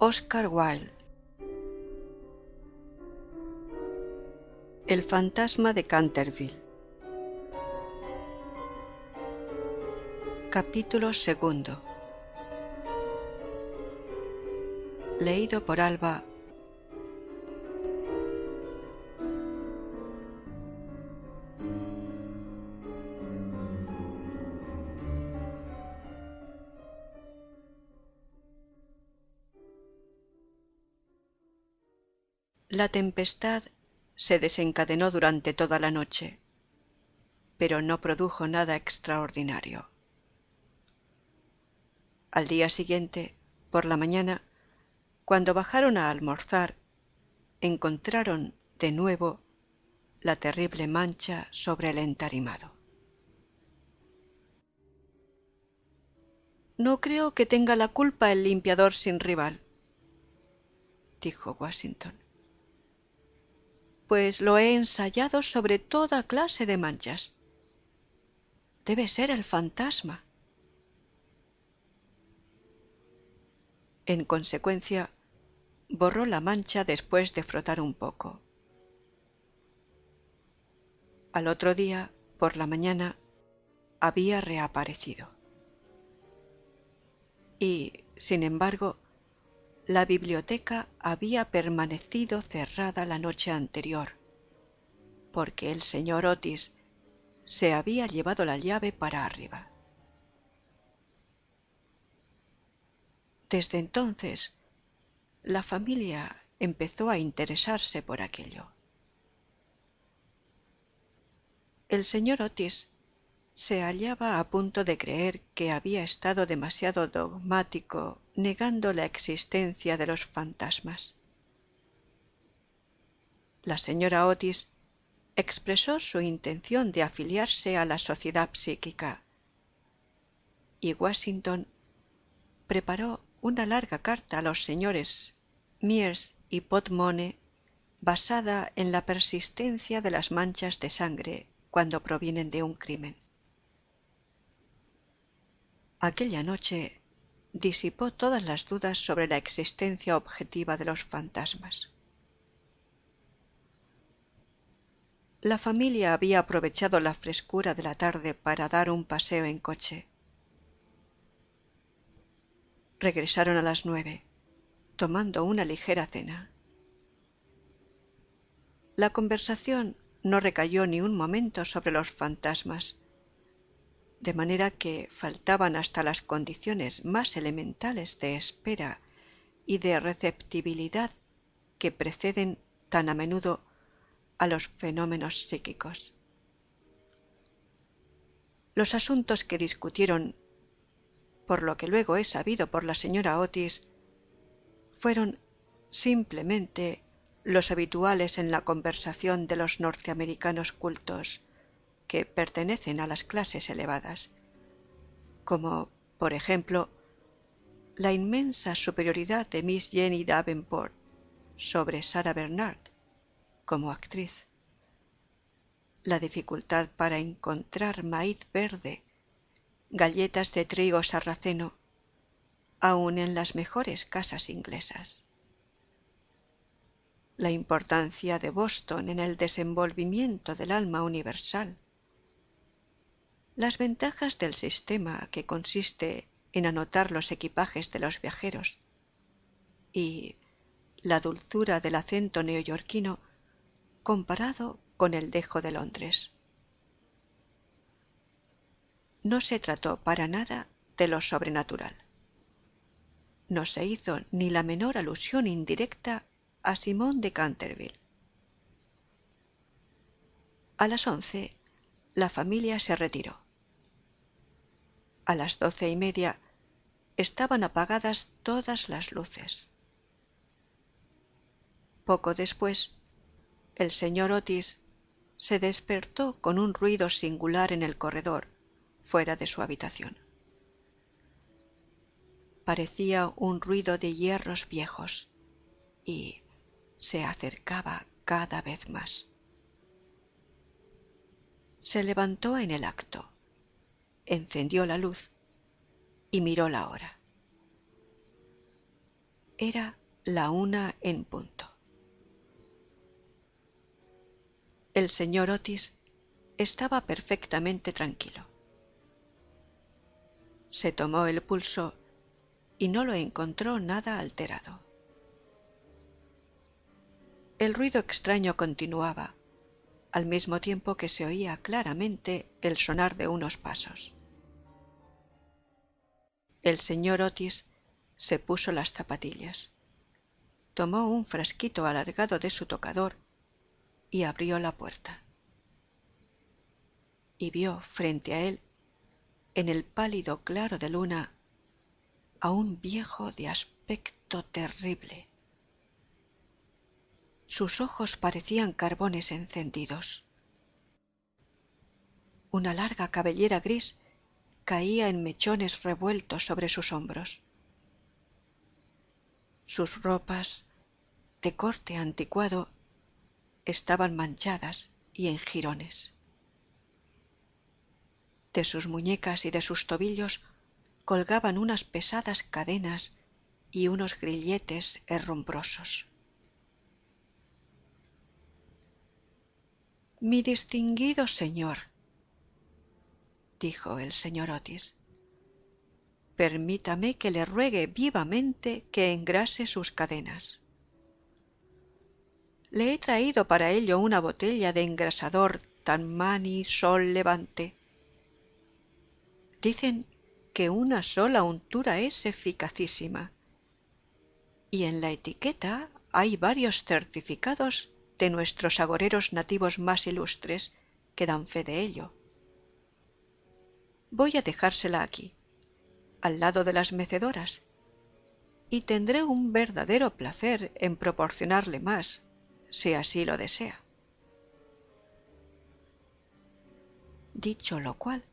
Oscar Wilde. El fantasma de Canterville. Capítulo segundo. Leído por Alba. La tempestad se desencadenó durante toda la noche, pero no produjo nada extraordinario. Al día siguiente, por la mañana, cuando bajaron a almorzar, encontraron de nuevo la terrible mancha sobre el entarimado. «No creo que tenga la culpa el limpiador sin rival», dijo Washington, «pues lo he ensayado sobre toda clase de manchas. Debe ser el fantasma». En consecuencia, borró la mancha después de frotar un poco. Al otro día, por la mañana, había reaparecido. Y, sin embargo, la biblioteca había permanecido cerrada la noche anterior, porque el señor Otis se había llevado la llave para arriba. Desde entonces, la familia empezó a interesarse por aquello. El señor Otis se hallaba a punto de creer que había estado demasiado dogmático negando la existencia de los fantasmas. La señora Otis expresó su intención de afiliarse a la sociedad psíquica y Washington preparó una larga carta a los señores Mears y Podmone basada en la persistencia de las manchas de sangre cuando provienen de un crimen. Aquella noche disipó todas las dudas sobre la existencia objetiva de los fantasmas. La familia había aprovechado la frescura de la tarde para dar un paseo en coche. Regresaron a las 9, tomando una ligera cena. La conversación no recayó ni un momento sobre los fantasmas, de manera que faltaban hasta las condiciones más elementales de espera y de receptibilidad que preceden tan a menudo a los fenómenos psíquicos. Los asuntos que discutieron, por lo que luego he sabido por la señora Otis, fueron simplemente los habituales en la conversación de los norteamericanos cultos que pertenecen a las clases elevadas, como, por ejemplo, la inmensa superioridad de Miss Jenny Davenport sobre Sarah Bernard como actriz, la dificultad para encontrar maíz verde, galletas de trigo sarraceno, aun en las mejores casas inglesas, la importancia de Boston en el desenvolvimiento del alma universal, las ventajas del sistema que consiste en anotar los equipajes de los viajeros y la dulzura del acento neoyorquino comparado con el dejo de Londres. No se trató para nada de lo sobrenatural. No se hizo ni la menor alusión indirecta a Simón de Canterville. A las 11 la familia se retiró. A las 12:30 estaban apagadas todas las luces. Poco después, el señor Otis se despertó con un ruido singular en el corredor, fuera de su habitación. Parecía un ruido de hierros viejos y se acercaba cada vez más. Se levantó en el acto, encendió la luz y miró la hora. Era la 1 en punto. El señor Otis estaba perfectamente tranquilo. Se tomó el pulso y no lo encontró nada alterado. El ruido extraño continuaba, al mismo tiempo que se oía claramente el sonar de unos pasos. El señor Otis se puso las zapatillas, tomó un frasquito alargado de su tocador y abrió la puerta. Y vio frente a él, en el pálido claro de luna, a un viejo de aspecto terrible. Sus ojos parecían carbones encendidos. Una larga cabellera gris caía en mechones revueltos sobre sus hombros. Sus ropas, de corte anticuado, estaban manchadas y en jirones. De sus muñecas y de sus tobillos colgaban unas pesadas cadenas y unos grilletes herrumbrosos. «Mi distinguido señor», dijo el señor Otis, «permítame que le ruegue vivamente que engrase sus cadenas. Le he traído para ello una botella de engrasador Tammany Sol Levante. Dicen que una sola untura es eficacísima, y en la etiqueta hay varios certificados de nuestros agoreros nativos más ilustres que dan fe de ello. Voy a dejársela aquí, al lado de las mecedoras, y tendré un verdadero placer en proporcionarle más, si así lo desea». Dicho lo cual,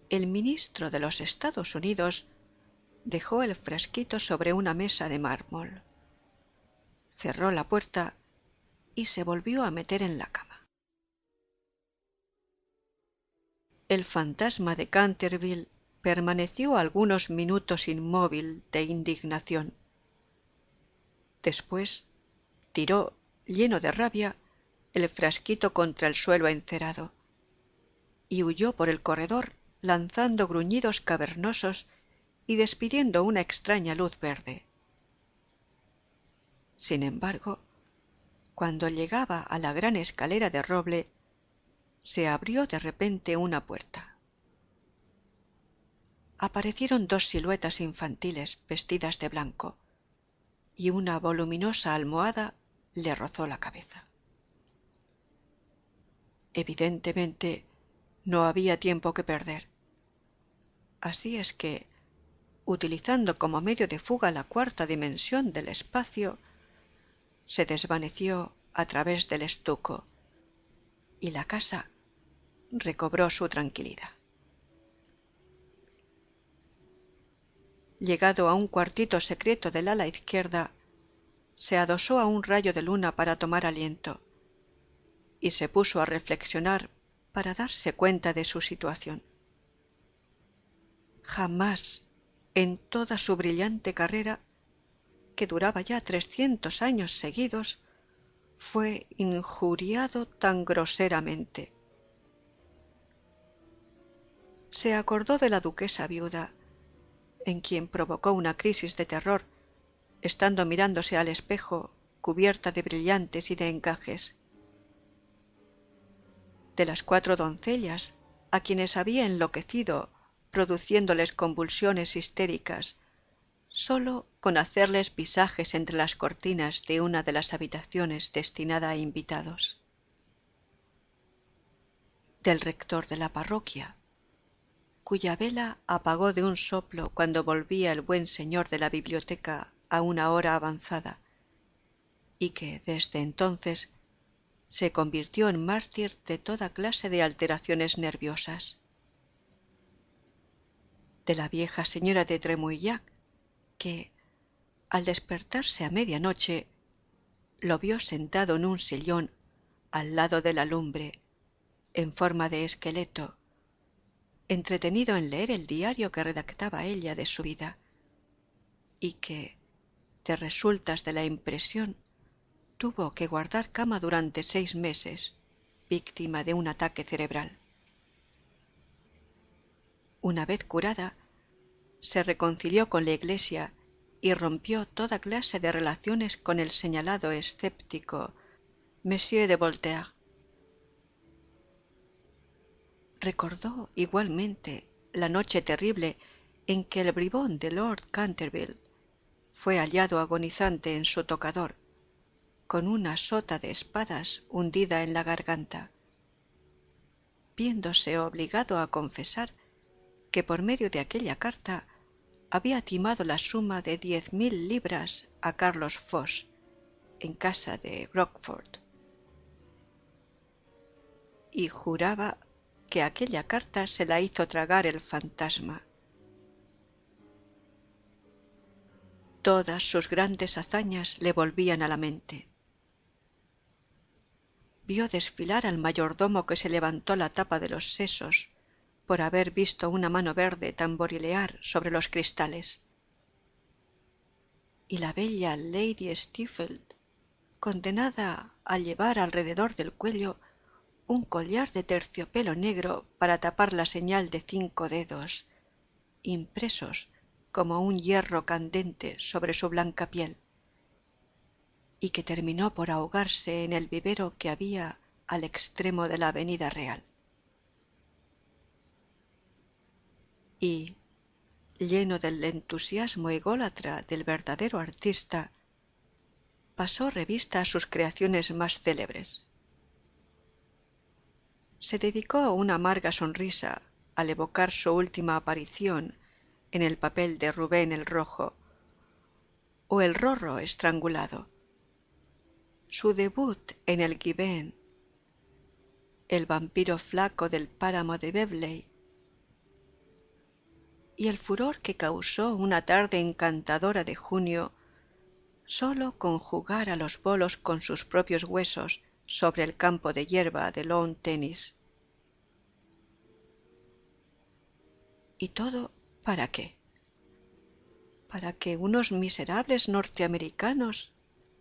el ministro de los Estados Unidos dejó el frasquito sobre una mesa de mármol, cerró la puerta y se volvió a meter en la cama. El fantasma de Canterville permaneció algunos minutos inmóvil de indignación. Después tiró, lleno de rabia, el frasquito contra el suelo encerado y huyó por el corredor lanzando gruñidos cavernosos y despidiendo una extraña luz verde. Sin embargo, cuando llegaba a la gran escalera de roble, se abrió de repente una puerta. Aparecieron dos siluetas infantiles vestidas de blanco, y una voluminosa almohada le rozó la cabeza. Evidentemente, no había tiempo que perder. Así es que, utilizando como medio de fuga la cuarta dimensión del espacio, se desvaneció a través del estuco, y la casa recobró su tranquilidad. Llegado a un cuartito secreto del ala izquierda, se adosó a un rayo de luna para tomar aliento, y se puso a reflexionar para darse cuenta de su situación. Jamás, en toda su brillante carrera, que duraba ya 300 años seguidos, fue injuriado tan groseramente. Se acordó de la duquesa viuda, en quien provocó una crisis de terror, estando mirándose al espejo cubierta de brillantes y de encajes. De las 4 doncellas a quienes había enloquecido produciéndoles convulsiones histéricas, sólo con hacerles visajes entre las cortinas de una de las habitaciones destinada a invitados. Del rector de la parroquia, cuya vela apagó de un soplo cuando volvía el buen señor de la biblioteca a una hora avanzada, y que desde entonces se convirtió en mártir de toda clase de alteraciones nerviosas. De la vieja señora de Tremouillac, que, al despertarse a medianoche, lo vio sentado en un sillón al lado de la lumbre, en forma de esqueleto, entretenido en leer el diario que redactaba ella de su vida, y que, de resultas de la impresión, tuvo que guardar cama durante 6 meses, víctima de un ataque cerebral. Una vez curada, se reconcilió con la Iglesia y rompió toda clase de relaciones con el señalado escéptico Monsieur de Voltaire. Recordó igualmente la noche terrible en que el bribón de Lord Canterville fue hallado agonizante en su tocador, con una sota de espadas hundida en la garganta, viéndose obligado a confesar que por medio de aquella carta había timado la suma de 10.000 libras a Carlos Foss, en casa de Rochford, y juraba que aquella carta se la hizo tragar el fantasma. Todas sus grandes hazañas le volvían a la mente. Vio desfilar al mayordomo que se levantó la tapa de los sesos por haber visto una mano verde tamborilear sobre los cristales. Y la bella Lady Stephen, condenada a llevar alrededor del cuello un collar de terciopelo negro para tapar la señal de 5 dedos, impresos como un hierro candente sobre su blanca piel, y que terminó por ahogarse en el vivero que había al extremo de la Avenida Real. Y, lleno del entusiasmo ególatra del verdadero artista, pasó revista a sus creaciones más célebres. Se dedicó a una amarga sonrisa al evocar su última aparición en el papel de Rubén el Rojo o el Rorro estrangulado, su debut en el Gibeon, el vampiro flaco del páramo de Beverley, y el furor que causó una tarde encantadora de junio solo con jugar a los bolos con sus propios huesos sobre el campo de hierba de lawn tenis. ¿Y todo para qué? Para que unos miserables norteamericanos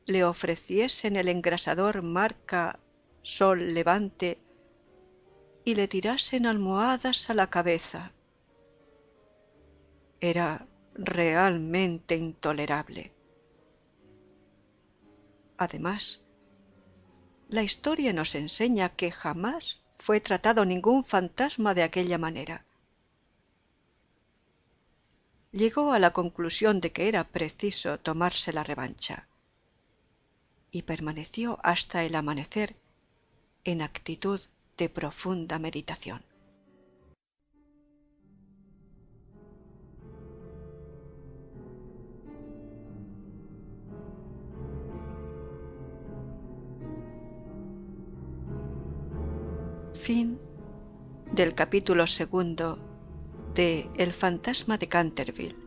le ofreciesen el engrasador marca Sol Levante y le tirasen almohadas a la cabeza. Era realmente intolerable. Además, la historia nos enseña que jamás fue tratado ningún fantasma de aquella manera. Llegó a la conclusión de que era preciso tomarse la revancha, y permaneció hasta el amanecer en actitud de profunda meditación. Fin del capítulo 2 de El fantasma de Canterville,